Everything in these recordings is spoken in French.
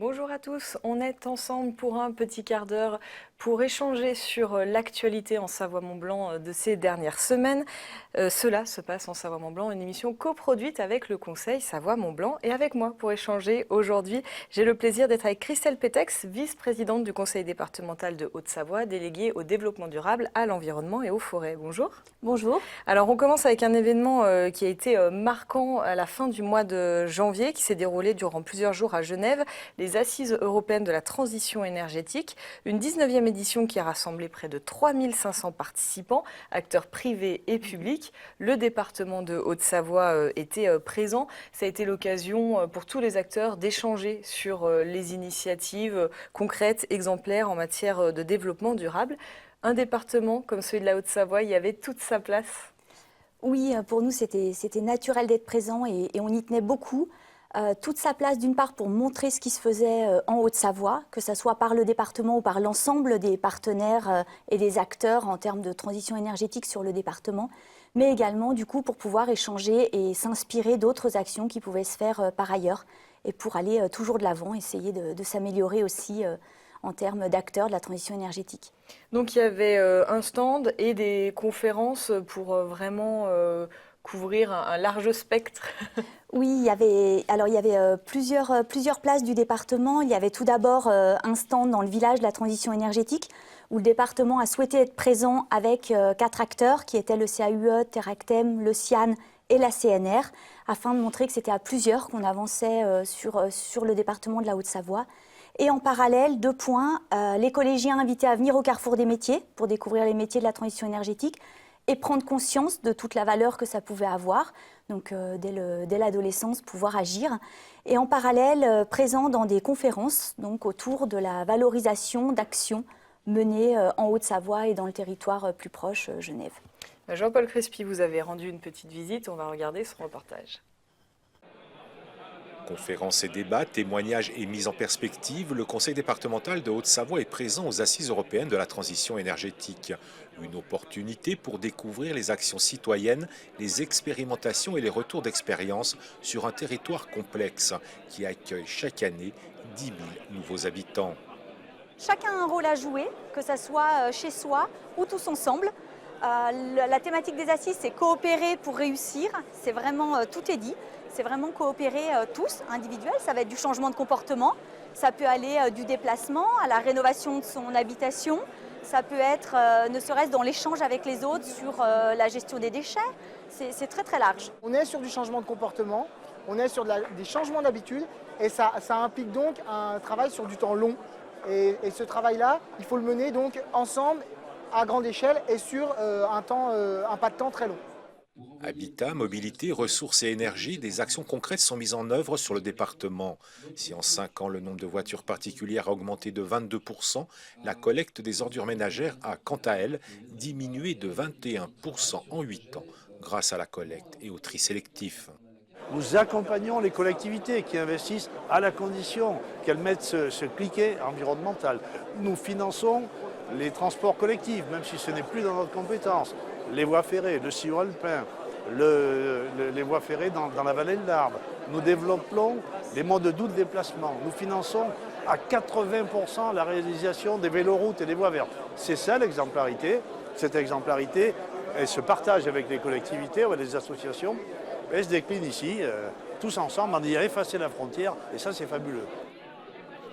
Bonjour à tous, on est ensemble pour un petit quart d'heure pour échanger sur l'actualité en Savoie-Mont-Blanc de ces dernières semaines. Cela se passe en Savoie-Mont-Blanc, une émission coproduite avec le Conseil Savoie-Mont-Blanc et avec moi pour échanger aujourd'hui. J'ai le plaisir d'être avec Christelle Pétex, vice-présidente du Conseil départemental de Haute-Savoie, déléguée au développement durable, à l'environnement et aux forêts. Bonjour. Bonjour. Alors on commence avec un événement qui a été marquant à la fin du mois de janvier, qui s'est déroulé durant plusieurs jours à Genève, les Assises européennes de la transition énergétique, une 19e édition qui a rassemblé près de 3500 participants, acteurs privés et publics. Le département de Haute-Savoie était présent. Ça a été l'occasion pour tous les acteurs d'échanger sur les initiatives concrètes, exemplaires en matière de développement durable. Un département comme celui de la Haute-Savoie, il y avait toute sa place. Oui, pour nous, c'était naturel d'être présent et on y tenait beaucoup. Toute sa place, d'une part, pour montrer ce qui se faisait en Haute-Savoie, que ce soit par le département ou par l'ensemble des partenaires et des acteurs en termes de transition énergétique sur le département, mais également, du coup, pour pouvoir échanger et s'inspirer d'autres actions qui pouvaient se faire par ailleurs et pour aller toujours de l'avant, essayer de s'améliorer aussi en termes d'acteurs de la transition énergétique. Donc il y avait un stand et des conférences pour vraiment couvrir un large spectre. Oui, il y avait plusieurs places du département. Il y avait tout d'abord un stand dans le village de la transition énergétique où le département a souhaité être présent avec 4 acteurs qui étaient le CAUE, Teractem, le CIAN et la CNR afin de montrer que c'était à plusieurs qu'on avançait sur le département de la Haute-Savoie. Et en parallèle, 2 points, les collégiens invités à venir au Carrefour des métiers pour découvrir les métiers de la transition énergétique et prendre conscience de toute la valeur que ça pouvait avoir, donc dès l'adolescence, pouvoir agir. Et en parallèle, présent dans des conférences donc autour de la valorisation d'actions menées en Haute-Savoie et dans le territoire plus proche, Genève. Jean-Paul Crespi, vous avez rendu une petite visite, on va regarder ce reportage. Conférences et débats, témoignages et mises en perspective, le Conseil départemental de Haute-Savoie est présent aux Assises européennes de la transition énergétique. Une opportunité pour découvrir les actions citoyennes, les expérimentations et les retours d'expérience sur un territoire complexe qui accueille chaque année 10 000 nouveaux habitants. Chacun a un rôle à jouer, que ce soit chez soi ou tous ensemble. La thématique des assises, c'est coopérer pour réussir. C'est vraiment, tout est dit. C'est vraiment coopérer tous, individuels. Ça va être du changement de comportement. Ça peut aller du déplacement à la rénovation de son habitation. Ça peut être, ne serait-ce dans l'échange avec les autres sur la gestion des déchets. C'est très très large. On est sur du changement de comportement, on est sur des changements d'habitude et ça implique donc un travail sur du temps long. Et ce travail-là, il faut le mener donc ensemble à grande échelle et sur un pas de temps très long. Habitat, mobilité, ressources et énergie, des actions concrètes sont mises en œuvre sur le département. Si en 5 ans le nombre de voitures particulières a augmenté de 22%, la collecte des ordures ménagères a, quant à elle, diminué de 21% en 8 ans, grâce à la collecte et au tri sélectif. Nous accompagnons les collectivités qui investissent à la condition qu'elles mettent ce cliquet environnemental. Nous finançons les transports collectifs, même si ce n'est plus dans notre compétence, les voies ferrées, le sillon alpin, les voies ferrées dans la vallée de l'Arve. Nous développons les modes doux de déplacement. Nous finançons à 80% la réalisation des véloroutes et des voies vertes. C'est ça l'exemplarité. Cette exemplarité, elle se partage avec les collectivités, avec les associations. Elle se décline ici, tous ensemble, on dirait effacer la frontière, et ça c'est fabuleux.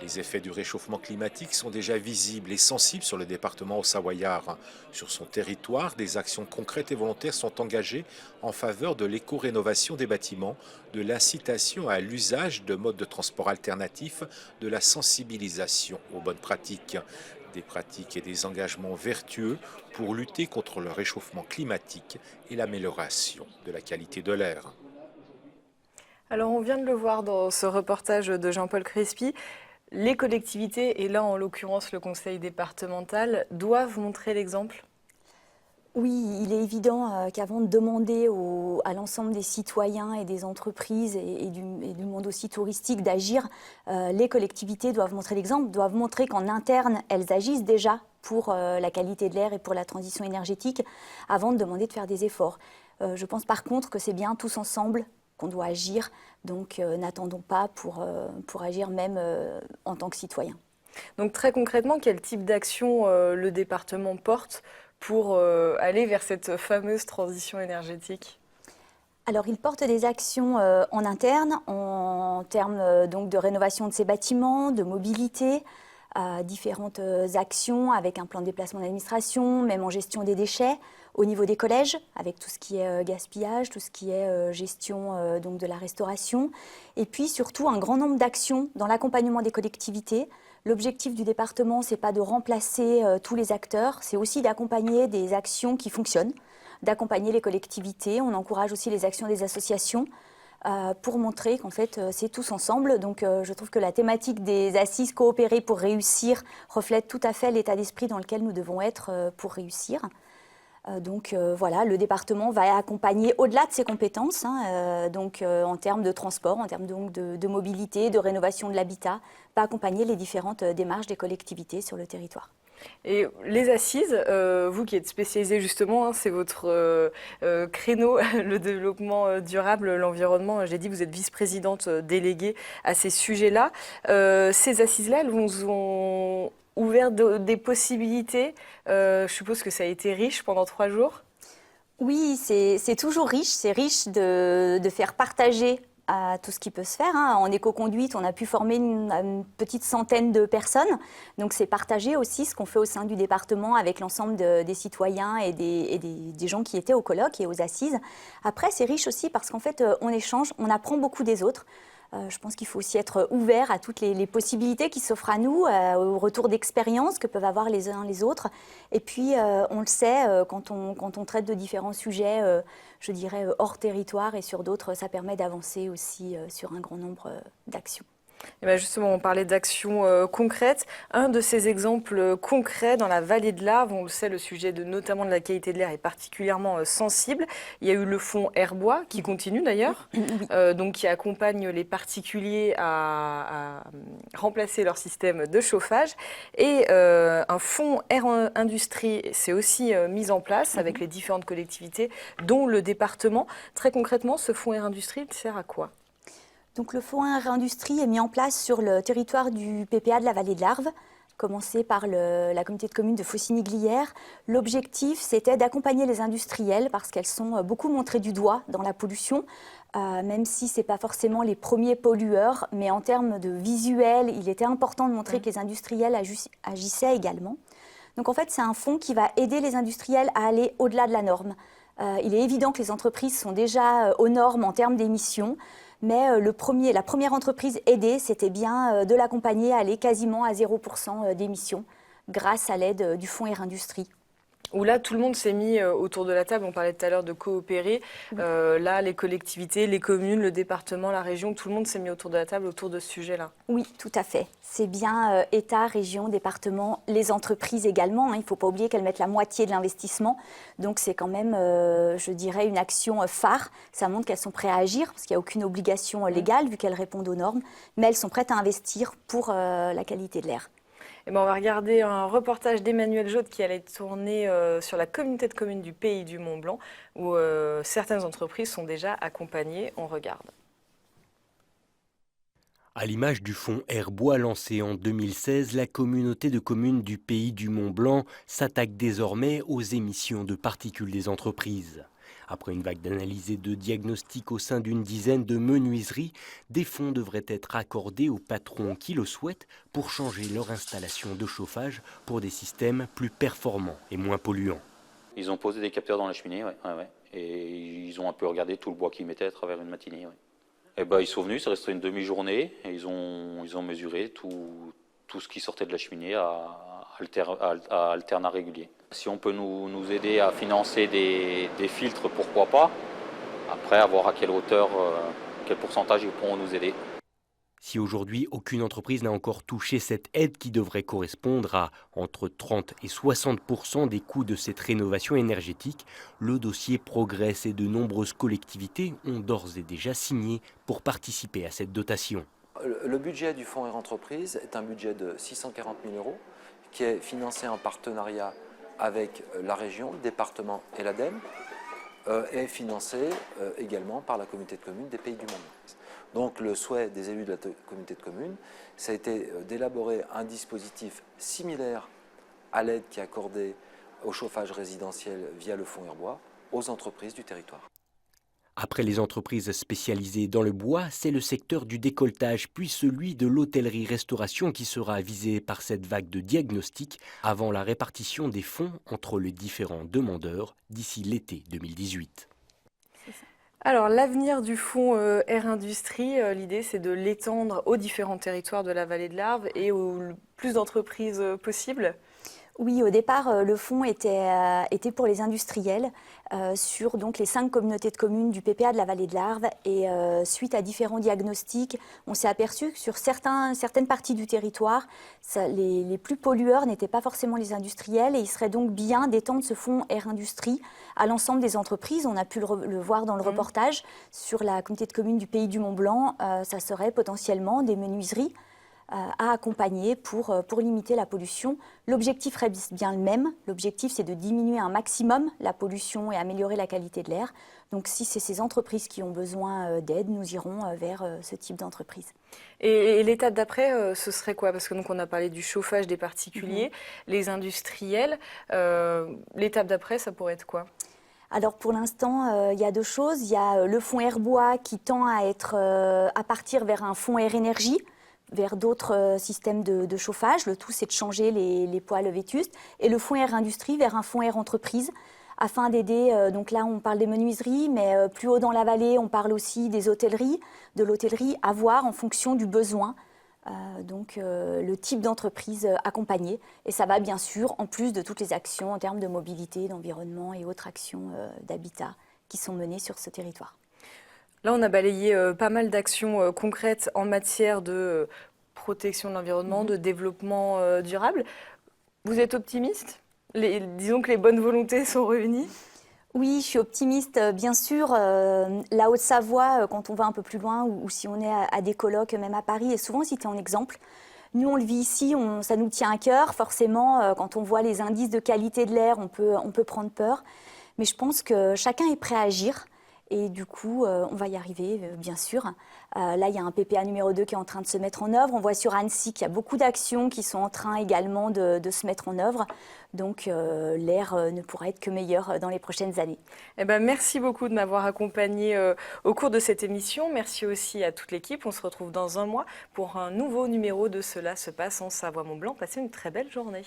Les effets du réchauffement climatique sont déjà visibles et sensibles sur le département haut-savoyard. Sur son territoire, des actions concrètes et volontaires sont engagées en faveur de l'éco-rénovation des bâtiments, de l'incitation à l'usage de modes de transport alternatifs, de la sensibilisation aux bonnes pratiques. Des pratiques et des engagements vertueux pour lutter contre le réchauffement climatique et l'amélioration de la qualité de l'air. Alors on vient de le voir dans ce reportage de Jean-Paul Crespi, les collectivités, et là en l'occurrence le conseil départemental, doivent montrer l'exemple. Oui, il est évident qu'avant de demander à l'ensemble des citoyens et des entreprises et du monde aussi touristique d'agir, les collectivités doivent montrer l'exemple, doivent montrer qu'en interne, elles agissent déjà pour la qualité de l'air et pour la transition énergétique avant de demander de faire des efforts. Je pense par contre que c'est bien tous ensemble qu'on doit agir. Donc n'attendons pas pour agir même en tant que citoyen. Donc très concrètement, quel type d'action le département porte pour aller vers cette fameuse transition énergétique ? Alors, il porte des actions en interne, en termes donc de rénovation de ses bâtiments, de mobilité, différentes actions avec un plan de déplacement d'administration, même en gestion des déchets, au niveau des collèges, avec tout ce qui est gaspillage, tout ce qui est gestion donc de la restauration, et puis surtout un grand nombre d'actions dans l'accompagnement des collectivités. L'objectif du département, ce n'est pas de remplacer tous les acteurs, c'est aussi d'accompagner des actions qui fonctionnent, d'accompagner les collectivités. On encourage aussi les actions des associations pour montrer qu'en fait, c'est tous ensemble. Donc, je trouve que la thématique des assises coopérées pour réussir reflète tout à fait l'état d'esprit dans lequel nous devons être pour réussir. Donc, voilà, le département va accompagner au-delà de ses compétences, en termes de transport, en termes donc de mobilité, de rénovation de l'habitat, va accompagner les différentes démarches des collectivités sur le territoire. Et les assises, vous qui êtes spécialisé justement, c'est votre créneau, le développement durable, l'environnement. J'ai dit, vous êtes vice-présidente déléguée à ces sujets-là. Ces assises-là, elles vous ont ouvert des possibilités. Je suppose que ça a été riche pendant 3 jours. Oui, c'est toujours riche. C'est riche de faire partager à tout ce qui peut se faire. En éco-conduite, on a pu former une petite centaine de personnes. Donc, c'est partager aussi ce qu'on fait au sein du département avec l'ensemble des citoyens et des gens qui étaient au colloque et aux assises. Après, c'est riche aussi parce qu'en fait, on échange, on apprend beaucoup des autres. Je pense qu'il faut aussi être ouvert à toutes les possibilités qui s'offrent à nous, au retour d'expérience que peuvent avoir les uns les autres. Et puis, on le sait, quand on traite de différents sujets, je dirais, hors territoire et sur d'autres, ça permet d'avancer aussi sur un grand nombre d'actions. Et bien justement, on parlait d'actions concrètes. Un de ces exemples concrets dans la vallée de l'Arve, on le sait, le sujet notamment de la qualité de l'air est particulièrement sensible. Il y a eu le fonds Airbois, qui continue d'ailleurs, donc qui accompagne les particuliers à remplacer leur système de chauffage. Et un fonds Air Industrie s'est aussi mis en place avec les différentes collectivités, dont le département. Très concrètement, ce fonds Air Industrie, il sert à quoi ? Donc, le fonds Air Industrie est mis en place sur le territoire du PPA de la vallée de l'Arve, commencé par la communauté de communes de Faucigny-Glières. L'objectif, c'était d'accompagner les industriels parce qu'elles sont beaucoup montrées du doigt dans la pollution, même si ce n'est pas forcément les premiers pollueurs, mais en termes de visuel, il était important de montrer que les industriels agissaient également. Donc, en fait, c'est un fonds qui va aider les industriels à aller au-delà de la norme. Il est évident que les entreprises sont déjà aux normes en termes d'émissions, mais la première entreprise aidée, c'était bien de l'accompagner à aller quasiment à 0% d'émissions grâce à l'aide du fonds Air Industrie. Où là, tout le monde s'est mis autour de la table. On parlait tout à l'heure de coopérer. Oui. Là, les collectivités, les communes, le département, la région, tout le monde s'est mis autour de la table autour de ce sujet-là. Oui, tout à fait. C'est bien État, région, département, les entreprises également. Il ne faut pas oublier qu'elles mettent la moitié de l'investissement. Donc, c'est quand même, je dirais, une action phare. Ça montre qu'elles sont prêtes à agir parce qu'il n'y a aucune obligation légale vu qu'elles répondent aux normes. Mais elles sont prêtes à investir pour la qualité de l'air. Eh bien, on va regarder un reportage d'Emmanuel Jaude qui allait tourner sur la communauté de communes du Pays du Mont-Blanc où certaines entreprises sont déjà accompagnées. On regarde. À l'image du fonds Airbois lancé en 2016, la communauté de communes du Pays du Mont-Blanc s'attaque désormais aux émissions de particules des entreprises. Après une vague d'analyses et de diagnostics au sein d'une dizaine de menuiseries, des fonds devraient être accordés aux patrons qui le souhaitent pour changer leur installation de chauffage pour des systèmes plus performants et moins polluants. Ils ont posé des capteurs dans la cheminée, ouais. Et ils ont un peu regardé tout le bois qu'ils mettaient à travers une matinée. Ouais. Et ben, ils sont venus, ça restait une demi-journée, et ils ont mesuré tout ce qui sortait de la cheminée à alternat régulier. Si on peut nous aider à financer des filtres, pourquoi pas. Après, à voir à quelle hauteur, quel pourcentage ils pourront nous aider. Si aujourd'hui aucune entreprise n'a encore touché cette aide qui devrait correspondre à entre 30 et 60% des coûts de cette rénovation énergétique, le dossier progresse et de nombreuses collectivités ont d'ores et déjà signé pour participer à cette dotation. Le budget du fonds Air Entreprise est un budget de 640 000 € qui est financé en partenariat avec la région, le département et l'ADEME. est financé également par la communauté de communes des Pays du Mont-Blanc. Donc le souhait des élus de la communauté de communes, ça a été d'élaborer un dispositif similaire à l'aide qui est accordée au chauffage résidentiel via le fonds Airbois aux entreprises du territoire. Après les entreprises spécialisées dans le bois, c'est le secteur du décolletage puis celui de l'hôtellerie-restauration qui sera visé par cette vague de diagnostic avant la répartition des fonds entre les différents demandeurs d'ici l'été 2018. Alors, l'avenir du fonds Air Industrie, l'idée c'est de l'étendre aux différents territoires de la vallée de l'Arve et au plus d'entreprises possible. Oui, au départ, le fonds était pour les industriels sur donc, les 5 communautés de communes du PPA de la vallée de l'Arve. Et suite à différents diagnostics, on s'est aperçu que sur certaines parties du territoire, les plus pollueurs n'étaient pas forcément les industriels. Et il serait donc bien d'étendre ce fonds Air Industrie à l'ensemble des entreprises. On a pu le voir dans le reportage sur la communauté de communes du Pays du Mont-Blanc. Ça serait potentiellement des menuiseries à accompagner pour limiter la pollution. L'objectif reste bien le même. L'objectif, c'est de diminuer un maximum la pollution et améliorer la qualité de l'air. Donc, si c'est ces entreprises qui ont besoin d'aide, nous irons vers ce type d'entreprise. Et l'étape d'après, ce serait quoi? Parce que donc on a parlé du chauffage des particuliers, les industriels. L'étape d'après, ça pourrait être quoi? Alors pour l'instant, il y a 2 choses. Il y a le fonds Airbois qui tend à partir vers un fonds Air Énergie, vers d'autres systèmes de chauffage. Le tout, c'est de changer les poêles vétustes. Et le fonds Air Industrie vers un fonds Air Entreprise, afin d'aider, donc là on parle des menuiseries, mais plus haut dans la vallée, on parle aussi des hôtelleries, de l'hôtellerie à voir en fonction du besoin. Donc le type d'entreprise accompagnée. Et ça va bien sûr, en plus de toutes les actions en termes de mobilité, d'environnement et autres actions d'habitat qui sont menées sur ce territoire. Là, on a balayé pas mal d'actions concrètes en matière de protection de l'environnement, de développement durable. Vous êtes optimiste? Disons que les bonnes volontés sont réunies? Oui, je suis optimiste, bien sûr. La Haute-Savoie, quand on va un peu plus loin, ou si on est à des colloques, même à Paris, est souvent cité en exemple. Nous, on le vit ici, ça nous tient à cœur. Forcément, quand on voit les indices de qualité de l'air, on peut prendre peur. Mais je pense que chacun est prêt à agir. Et du coup, on va y arriver, bien sûr. Là, il y a un PPA numéro 2 qui est en train de se mettre en œuvre. On voit sur Annecy qu'il y a beaucoup d'actions qui sont en train également de se mettre en œuvre. Donc, l'air ne pourra être que meilleur dans les prochaines années. Eh ben, merci beaucoup de m'avoir accompagné au cours de cette émission. Merci aussi à toute l'équipe. On se retrouve dans un mois pour un nouveau numéro de Cela se passe en Savoie-Mont-Blanc. Passez une très belle journée.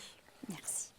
Merci.